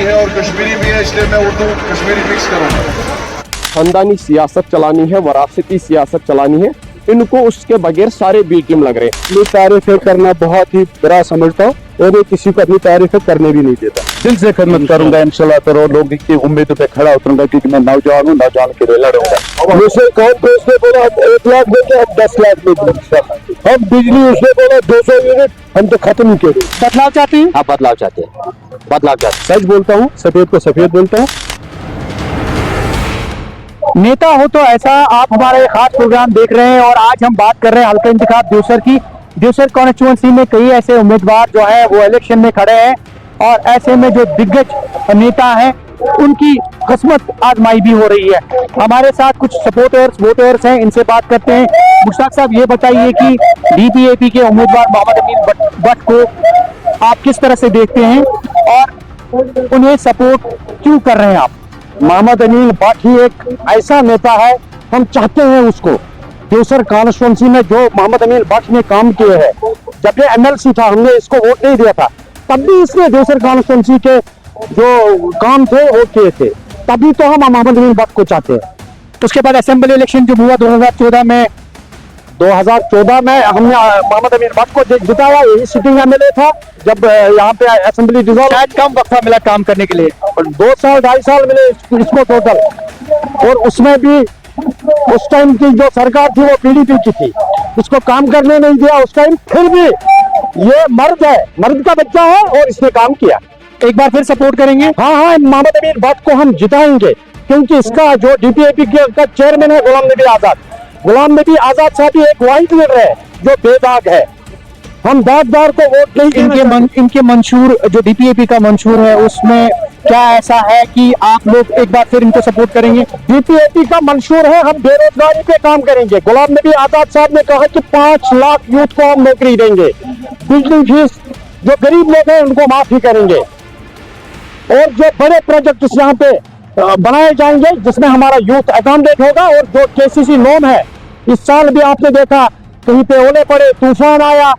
है और कश्मीरी भी है, इसलिए मैं उर्दू कश्मीरी मिक्स करूँगा। खानदानी सियासत चलानी है, वरासती सियासत चलानी है, इनको उसके बगैर सारे बी टीम लग रहे हैं। अपनी तारीफें करना बहुत ही बुरा समझता हूँ और मैं किसी को अपनी तारीफें करने भी नहीं देता। दिल से खिदमत करूंगा इंशाल्लाह, तो लोगों की उम्मीदों पे खड़ा उतरूंगा, क्योंकि मैं नौजवान हूँ, नौजवान के लिए लड़ूंगा। मुझसे कौन दोस्त ने बोला 1 लाख देंगे, अब 10 लाख देंगे। हम बिजली उसने बोला 200 यूनिट, हम तो खत्म ही कर रहे। बदलाव चाहते हैं आप बदलाव चाहते हैं? बदलाव चाहते? सच बोलता हूँ, सफेद को सफेद बोलता हूँ। नेता हो तो ऐसा। आप हमारा एक खास प्रोग्राम देख रहे हैं और आज हम बात कर रहे हैं हल्का इंतखाब देवसर की। देवसर कॉन्स्टिट्यूएंसी में कई ऐसे उम्मीदवार जो है वो इलेक्शन में खड़े हैं और ऐसे में जो दिग्गज नेता हैं उनकी किस्मत आजमाई भी हो रही है। हमारे साथ कुछ सपोर्टर्स वोटर्स हैं, इनसे बात करते हैं। मुश्ताक साहब, ये बताइए कि डीपीएपी के उम्मीदवार मोहम्मद अमीन भट्ट को आप किस तरह से देखते हैं और उन्हें सपोर्ट क्यों कर रहे हैं आप? मोहम्मद अमीन भट्ट ही एक ऐसा नेता है, हम चाहते हैं उसको। देवसर कॉन्स्टिट्यूएंसी में जो मोहम्मद अमीन भट्ट ने काम किए हैं, जब ये एमएलसी था हमने इसको वोट नहीं दिया था, तब भी इसने देवसर कॉन्स्टिट्यूएंसी के जो काम थे वो किए थे, तभी तो हम मोहम्मद अमीन भट्ट को चाहते हैं। उसके बाद असेंबली इलेक्शन जो हुआ 2014 में हमने मोहम्मद अमीन भट्ट को जिताया। यही सिटिंग एमएलए था जब यहाँ पे असेंबली डिसॉल्व। शायद कम वक्त मिला काम करने के लिए, 2 साल 2.5 साल मिले इसको टोटल। और उसमें भी उस टाइम की जो सरकार थी वो पीडीपी की थी, इसको काम करने नहीं दिया उस टाइम। फिर भी ये मर्द है, मर्द का बच्चा है और इसने काम किया। एक बार फिर सपोर्ट करेंगे? हाँ, मोहम्मद अमीन भट्ट को हम जिताएंगे, क्योंकि इसका जो डीपीएपी का चेयरमैन है गुलाम नबी आजाद साहब ही एक वाइट लीडर है जो बेदाग है। हम दागदार को वोट नहीं। इनके मंशूर जो डीपीएपी का मंशूर है उसमें क्या ऐसा है कि आप लोग एक बार फिर इनको सपोर्ट करेंगे? डीपीएपी का मंशूर है हम बेरोजगारी पे काम करेंगे। गुलाम नबी आजाद साहब ने कहा कि 5 लाख यूथ को हम नौकरी देंगे, बिजली फीस जो गरीब लोग हैं उनको माफी करेंगे, और जो बड़े प्रोजेक्ट यहाँ पे बनाए जाएंगे जिसमें हमारा यूथ अकोमोडेट होगा। और जो केसीसी लोन है, इस साल भी आपने देखा कहीं पे ओले पड़े, तूफान आया,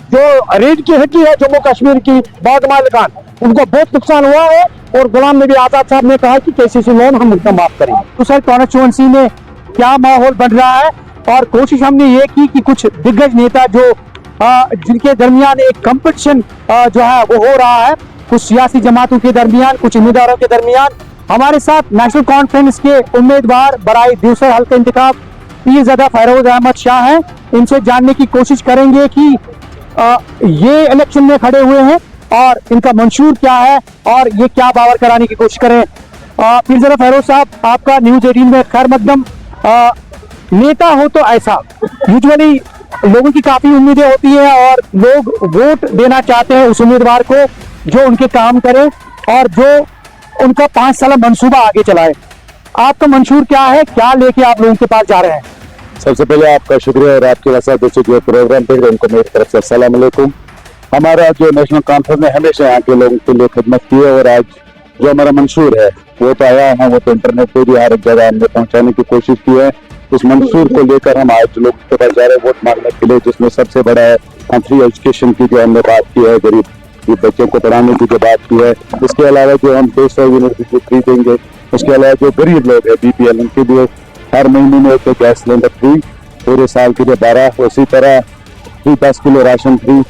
जो रीढ़ की हड्डी है जम्मू कश्मीर की बाग मालिकान, उनको बहुत नुकसान हुआ है। और गुलाम नबी आजाद साहब ने कहा कि केसीसी लोन हम उनको माफ करेंगे। तो सर, कॉन्स्टिट्यूएंसी में क्या माहौल बन रहा है? और कोशिश हमने ये की कि कुछ दिग्गज नेता जो जिनके दरमियान एक कंपटीशन जो है वो हो रहा है, कुछ सियासी जमातों के दरमियान, कुछ उम्मीदवारों के दरमियान। हमारे साथ नेशनल कॉन्फ्रेंस के उम्मीदवार बराए देवसर हल्का इंतखाब पीरज़ादा फैरोज अहमद शाह हैं। इनसे जानने की कोशिश करेंगे कि ये इलेक्शन में खड़े हुए हैं और इनका मंशूर क्या है और ये क्या बावर कराने की कोशिश करें। पीरज़ादा फैरोज साहब, आपका न्यूज़ 18 में खैर मकदम। नेता हो तो ऐसा, यूजुअली लोगों की काफी उम्मीदें होती है और लोग वोट देना चाहते हैं उस उम्मीदवार को जो उनके काम करे और जो उनका 5 साल मंसूबा आगे चलाए। आपका मंशूर क्या है, क्या लेके आप लोगों के पास जा रहे हैं? सबसे पहले आपका शुक्रिया और आपके साथ जो प्रोग्राम देख रहे हैं उनको मेरी तरफ से अस्सलाम वालेकुम। हमारा जो नेशनल कॉन्फ्रेंस ने हमेशा यहाँ के लोगों के लिए खिदमत की है और आज जो हमारा मंशूर है वो तो आया है, वो तो इंटरनेट पे भी हर एक जगह हमने पहुँचाने की कोशिश की है। उस मंशूर को लेकर हम आज लोगों के पास जा रहे हैं वोट मांगने के लिए, जिसमें सबसे बड़ा है हम फ्री एजुकेशन की जो हमने बात की है, गरीब बच्चों को पढ़ाने की जो बात की है। इसके अलावा जो हम 200 यूनिट बिजली फ्री देंगे। उसके अलावा जो गरीब लोग हैं बीपीएल, उनके लिए हर महीने में एक गैस सिलेंडर फ्री, पूरे साल के लिए 12। उसी तरह 10 किलो राशन फ्री।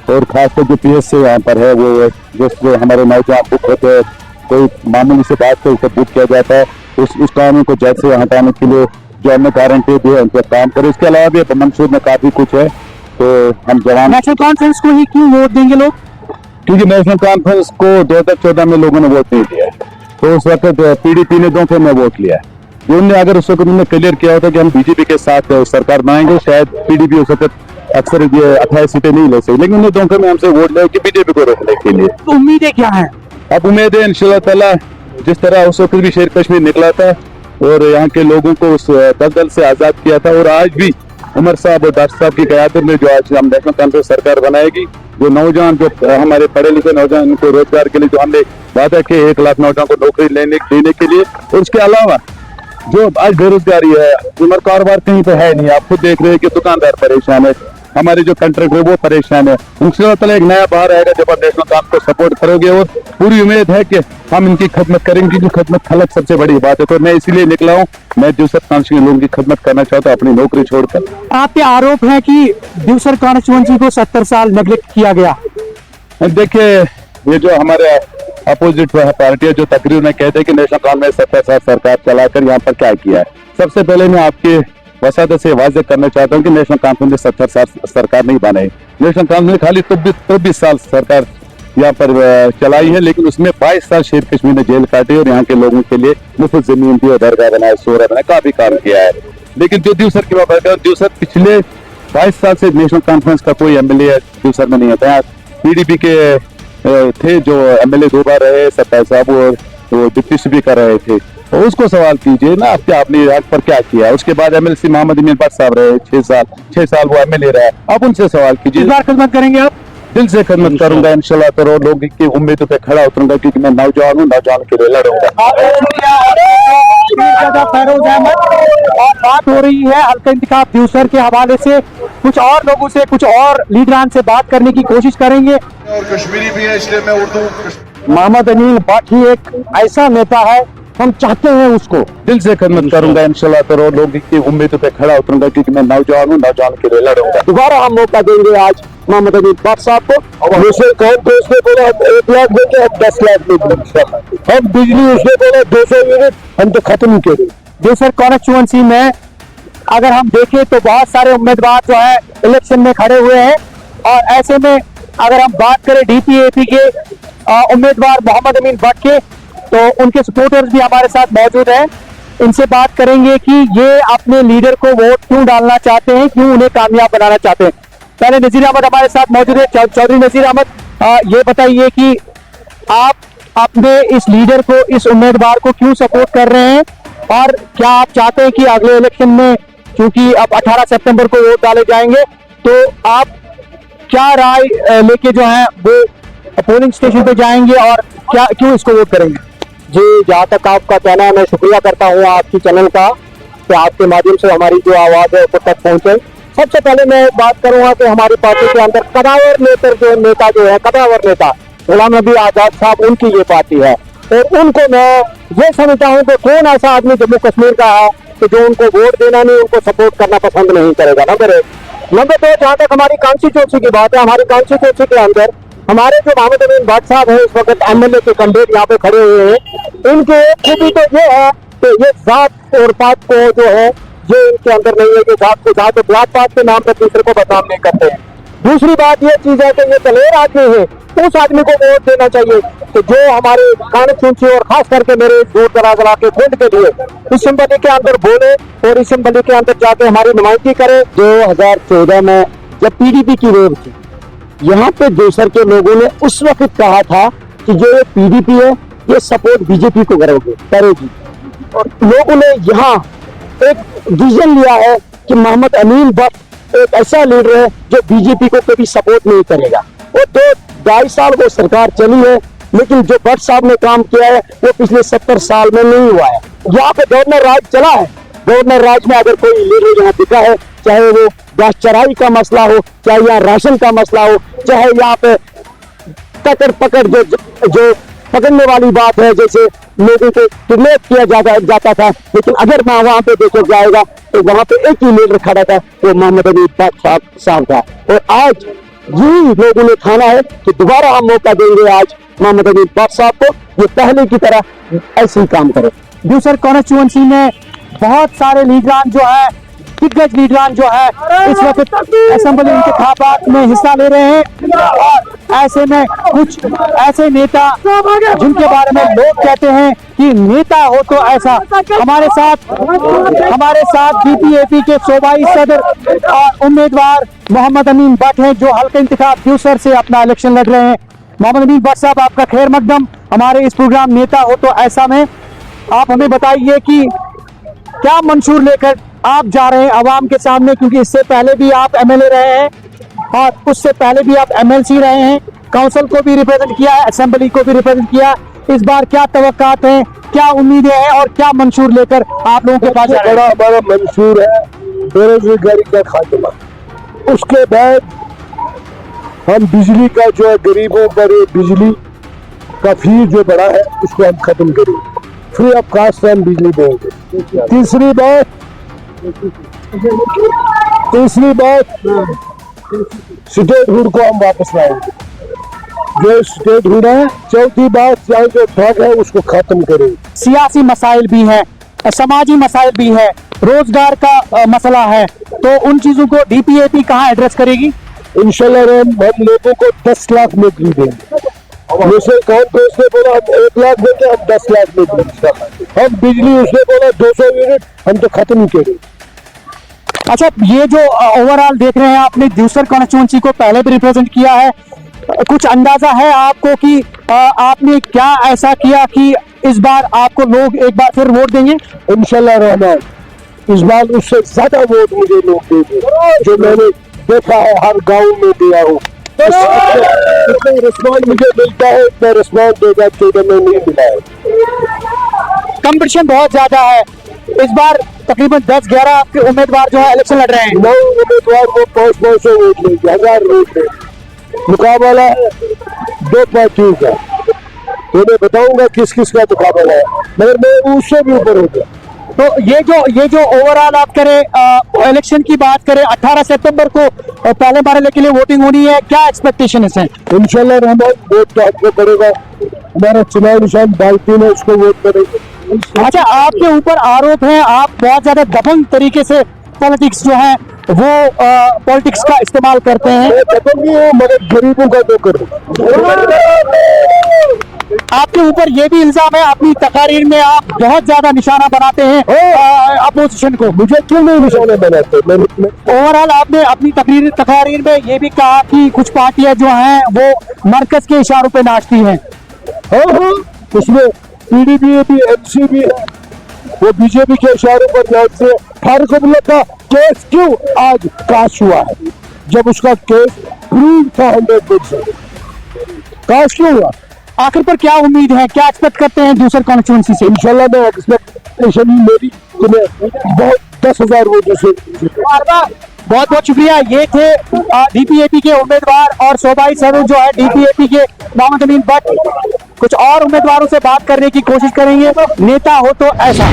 और खासकर जो पीएस से यहाँ पर है वो जो हमारे नौजवान बुक होते हैं, कोई मामूली से बात को बुक किया जाता है, उस कानून को जज से हटाने के लिए जो हमने गारंटी दी है उनके काम करें। इसके अलावा भी मंशूर में काफी कुछ है। तो हम जवान नेशनल कॉन्फ्रेंस को ही क्यों वोट देंगे लोग? क्योंकि नेशनल कॉन्फ्रेंस को 2014 में लोगों ने वोट नहीं दिया, तो उस वक्त पीडीपी ने धोखे में वोट लिया। उन्होंने अगर उस वक्त उन्होंने क्लियर किया होता कि हम बीजेपी के साथ सरकार बनाएंगे, शायद पीडीपी उस वक्त अक्सर ये 28 सीटें नहीं ले सकी, लेकिन उन्होंने धोखे में हमसे वोट लिया कि बीजेपी को रोकने के लिए। तो उम्मीदें क्या है? अब उम्मीद है इंशाल्लाह ताला जिस तरह उस वक्त भी शेर कश्मीर निकला था और यहाँ के लोगों को उस दलदल से आजाद किया था, और आज भी उमर साहब और डॉक्टर साहब की क़यादत में जो आज हम नेशनल कॉन्फ्रेंस सरकार बनाएगी, जो नौजवान जो हमारे पढ़े लिखे नौजवान उनको रोजगार के लिए जो हमने वादा किया 1 लाख नौजवान को नौकरी देने के लिए, और उसके अलावा जो आज बेरोजगारी है, उम्र कारोबार कहीं पे है नहीं। आप खुद देख रहे हैं कि दुकानदार परेशान है, हमारे जो कंट्रैक्टर है वो परेशान है। इंशाअल्लाह एक नया बाहर आएगा जब आप नेशनल काम को सपोर्ट करोगे, और पूरी उम्मीद है कि हम इनकी खदमत करेंगे, क्योंकि खदमत खलक सबसे बड़ी बात है। तो मैं इसीलिए निकला हूँ, मैं दूसरे कॉन्स्टिट्यूंसी लोगों की खदमत करना चाहता हूँ अपनी नौकरी छोड़कर। आप पे आरोप है कि दूसर कॉन्स्टिट्यूंसी को 70 साल नेग्लेक्ट किया गया। देखिए, ये जो हमारे अपोजिट पार्टियां जो तकरीबन कहते हैं कि नेशनल कांग्रेस 70 साल सरकार चलाकर यहाँ पर क्या किया है, सबसे पहले मैं आपके वसादत से वाज़ेह करना चाहता हूँ कि नेशनल कॉन्फ्रेंस ने 70 साल सरकार नहीं बनाई। नेशनल कॉन्फ्रेंस ने खाली 24 साल सरकार यहाँ पर चलाई है, लेकिन उसमें 22 साल शेर कश्मीर ने जेल काटी और यहाँ के लोगों के लिए मुफ्त जमीन दी और दरगाह बनाए, सोरा बनाए, काफी काम किया है। लेकिन जो दूसर की बात है, दूसर पिछले 22 साल से नेशनल कॉन्फ्रेंस का कोई एमएलए दूसर में नहीं आता। पीडीपी के थे जो एमएलए 2 बार रहे, सत्ता साहब, और वो डिप्टी स्पीकर रहे थे, तो उसको सवाल कीजिए ना आप, क्या आपने यहाँ पर क्या किया। उसके बाद एमएलसी मोहम्मद अमीन भट्ट साहब रहे 6 साल वो एमएलए रहे, आप उनसे सवाल कीजिए। इस बार खिदमत करेंगे आप? दिल से खिदमत करूंगा इंशाल्लाह, तो लोगों की उम्मीदों पे खड़ा उतरूंगा, क्योंकि मैं नौजवान हूँ, नौजवान के लिए लड़ूंगा। फैरोज अहमद, और बात हो रही है हल्का इंतखाब दूसर के हवाले से। कुछ और लोगों से, कुछ और लीडरान से बात करने की कोशिश करेंगे। और कश्मीरी भी है, इसलिए मैं उर्दू। मोहम्मद अमीन भट्ट ही एक ऐसा नेता है, हम चाहते हैं उसको। दिल से खिदमत करूंगा इंशाल्लाह, तो लोगों की उम्मीदों पे खड़ा उतरूंगा, क्योंकि मैं नौजवान हूँ, नौजवान के लिए लड़ूंगा। दोबारा हम मौका देंगे आज मोहम्मद अमीन भट्ट साहब को। दूसरे कौन तो उसने बोला 1 लाख देंगे, हम 10 लाख देंगे। हम बिजली उसने बोला 200 यूनिट, हम तो खत्म ही करेंगे। दूसर कॉन्स्टिट्यूंसी में अगर हम देखें तो बहुत सारे उम्मीदवार जो है इलेक्शन में खड़े हुए हैं, और ऐसे में अगर हम बात करें डीपीएपी के उम्मीदवार मोहम्मद अमीन भट्ट के, तो उनके सपोर्टर्स भी हमारे साथ मौजूद हैं। इनसे बात करेंगे कि ये अपने लीडर को वोट क्यों डालना चाहते हैं, क्यों उन्हें कामयाब बनाना चाहते हैं। पहले नजीर अहमद हमारे साथ मौजूद है। चौधरी नजीर अहमद, ये बताइए कि आप अपने इस लीडर को, इस उम्मीदवार को क्यों सपोर्ट कर रहे हैं, और क्या आप चाहते हैं कि अगले इलेक्शन में, क्योंकि अब 18 सितंबर को वोट डाले जाएंगे, तो आप क्या राय लेके जो है वो पोलिंग स्टेशन पे जाएंगे और क्या क्यों इसको वोट करेंगे? जी, जहाँ तक आपका कहना है, मैं शुक्रिया करता हूँ आपकी चैनल का कि आपके माध्यम से हमारी जो आवाज़ है ऊपर तक पहुँचे। सबसे पहले मैं बात करूँगा कि हमारी पार्टी के अंदर कदावर नेता जो है, कदावर नेता गुलाम नबी आज़ाद साहब, उनकी ये पार्टी है, और उनको मैं ये समझता हूँ कि कौन ऐसा आदमी जम्मू कश्मीर का है कि जो उनको वोट देना नहीं, उनको सपोर्ट करना पसंद नहीं करेगा। नंबर 1। नंबर 2, जहाँ तक हमारी कॉन्स्टिट्यूंसी की बात है, हमारी कॉन्स्टिट्यूंसी के अंदर हमारे जो मोहम्मद अमीन भट्ट साहब है इस वक्त एमएलए के कैंडिडेट यहाँ पे खड़े हुए हैं। इनके खूबी तो ये है कि ये जात और पात को जो है, ये इनके अंदर नहीं है कि जात को जात पात के नाम पर दूसरे को बदनाम नहीं करते हैं। दूसरी बात ये चीज है कि ये दलेर आदमी है, उस आदमी को वोट देना चाहिए कि जो हमारे कॉन्स्टिट्यूंसी और खास करके मेरे दूर दराज इलाके खुद के लिए असेंबली के अंदर बोले और असेंबली के अंदर जाके हमारी नुमाइंदगी करे। 2014 में जब पीडीपी की वेव थी, यहाँ पे दूसर के लोगों ने उस वक्त कहा था कि जो ये पीडीपी है, ये सपोर्ट बीजेपी को करेगी, और लोगों ने यहाँ एक डिसीजन लिया है कि मोहम्मद अमीन भट्ट एक ऐसा लीडर है जो बीजेपी को कभी सपोर्ट नहीं करेगा। और 2-2.5 साल वो सरकार चली है, लेकिन जो भट्ट साहब ने काम किया है वो पिछले 70 साल में नहीं हुआ है। यहाँ पे गवर्नर राज चला है, गवर्नर राज में अगर कोई लीडर यहाँ दिखा है, चाहे वो गैस चराई का मसला हो, चाहे यहाँ राशन का मसला हो, चाहे यहाँ पे पकड़ जो पकड़ने वाली बात है, जैसे लोगों को किडनैप किया जाता था, लेकिन अगर वहाँ पे देखा जाएगा तो वहाँ पे एक ही लीडर खड़ा था, वो मोहम्मद अमीन भट्ट साहब था। और आज यही लोगों ने ठाना है कि दोबारा हम मौका देंगे आज मोहम्मद अमीन भट्ट साहब को, ये पहले की तरह ऐसे ही काम करे। दूसर कॉन्स्टिट्यूंसी में बहुत सारे लीडरान जो है, दिग्गज लीडरान जो है, इस वक्त असेंबली इंतखाबात में हिस्सा ले रहे हैं, और ऐसे में कुछ ऐसे नेता जिनके बारे में लोग कहते हैं कि नेता हो तो ऐसा। हमारे साथ डीपीएपी के सूबाई सदर और उम्मीदवार मोहम्मद अमीन भट्ट हैं, जो हल्का इंतखाब दूसर से अपना इलेक्शन लड़ रहे हैं। मोहम्मद अमीन भट्ट साहब, आपका खैर मकदम हमारे इस प्रोग्राम नेता हो तो ऐसा में। आप हमें बताइए कि क्या मंशूर लेकर आप जा रहे हैं आवाम के सामने, क्योंकि इससे पहले भी आप एमएलए रहे हैं और उससे पहले भी आप एमएलसी रहे हैं, काउंसिल को भी रिप्रेजेंट किया है, असेंबली को भी रिप्रेजेंट किया। इस बार क्या तवक्कात हैं, क्या उम्मीदें हैं, और क्या मंशूर लेकर आप लोगों के पास जा रहे हैं? हमारा मंशूर है बेरोजगारी का खात्मा, उसके बाद हम बिजली का जो है गरीबों पर ये बिजली का फीस जो बड़ा है उसको हम खत्म करेंगे, फ्री ऑफ कास्ट हम बिजली देंगे। तीसरी बात स्टेटहुड को हम वापस लाएंगे, जो स्टेटहुड है। चौथी बात, चाहे जो ठग है उसको खत्म करेंगे। सियासी मसाइल भी हैं, समाजी मसाइल भी है, रोजगार का मसला है, तो उन चीजों को डीपीएपी कहाँ एड्रेस करेगी? इंशाल्लाह हम लोगों को 10 लाख नौकरी देंगे। मुझसे कांग्रेस ने बोला हम 1 लाख देंगे, हम 10 लाख नौकरी देंगे। हम बिजली उसने बोला 200 यूनिट, हम तो खत्म ही करेंगे। अच्छा, ये जो ओवरऑल देख रहे हैं, आपने दूसर कॉन्स्टिट्यूंसी को पहले भी रिप्रेजेंट किया है, कुछ अंदाजा है आपको कि आपने क्या ऐसा किया कि इस बार आपको लोग एक बार फिर वोट देंगे? इंशाल्लाह रहमान इस बार उससे ज्यादा वोट मुझे लोग देंगे, जो मैंने देखा है हर गांव में दिया हूँ। इतना रिस्पॉन्स मुझे मिलता है, इतना रिस्पॉन्स 2014 में नहीं मिला है। कंपटीशन बहुत ज्यादा है इस बार, तकरीबन 10-11 आपके उम्मीदवार जो है इलेक्शन लड़ रहे हैं। 9 उम्मीदवार वो 500 वोट लेंगे, 1000 वोट लेंगे। मुकाबला है 2 पार्टियों का, तो मैं बताऊंगा किस किस का मुकाबला है, मगर मैं उससे भी ऊपर हो गया। तो ये जो ओवरऑल आप करें, इलेक्शन की बात करें, 18 सितंबर को पहले मरहले के लिए वोटिंग होनी है, क्या एक्सपेक्टेशन है? इंशाल्लाह रहमान वोट तो आपको पड़ेगा, हमारा चुनाव निशान बाल्टी में उसको वोट करेंगे। अच्छा, आपके ऊपर आरोप है आप बहुत ज्यादा दबंग तरीके से पॉलिटिक्स जो है वो पॉलिटिक्स का इस्तेमाल करते हैं। मैं दबंग नहीं हूँ, मगर गरीबों का नौकर हूँ। आपके ऊपर ये भी इल्जाम है अपनी तकारीर में आप बहुत ज्यादा निशाना बनाते हैं अपोजिशन को। मुझे क्यों नहीं निशाना बनाते? ओवरऑल आपने अपनी तकारीर में ये भी कहा कि कुछ पार्टियां जो हैं वो मरकज के इशारों पे नाचती हैं। हाँ, उसमें पीडीपी भी, एमसी भी है, वो बीजेपी के इशारों पर नाचते हैं। फारूक अब्दुल्ला का केस क्यों आज काश हुआ है, जब उसका केस प्रूव था 100%? काश क्यों हुआ? आखिर पर क्या उम्मीद है, क्या एक्सपेक्ट करते हैं दूसरे कॉन्स्टिट्यूंसी से? इंशाल्लाह मैं एक्सपेक्टेशन मेरी तुम्हें बहुत 10,000 वोटों से। बहुत बहुत शुक्रिया। ये थे डीपीएपी के उम्मीदवार और सूबाई सदर जो है डीपीएपी के मोहम्मद अमीन भट्ट। कुछ और उम्मीदवारों से बात करने की कोशिश करेंगे, नेता हो तो ऐसा।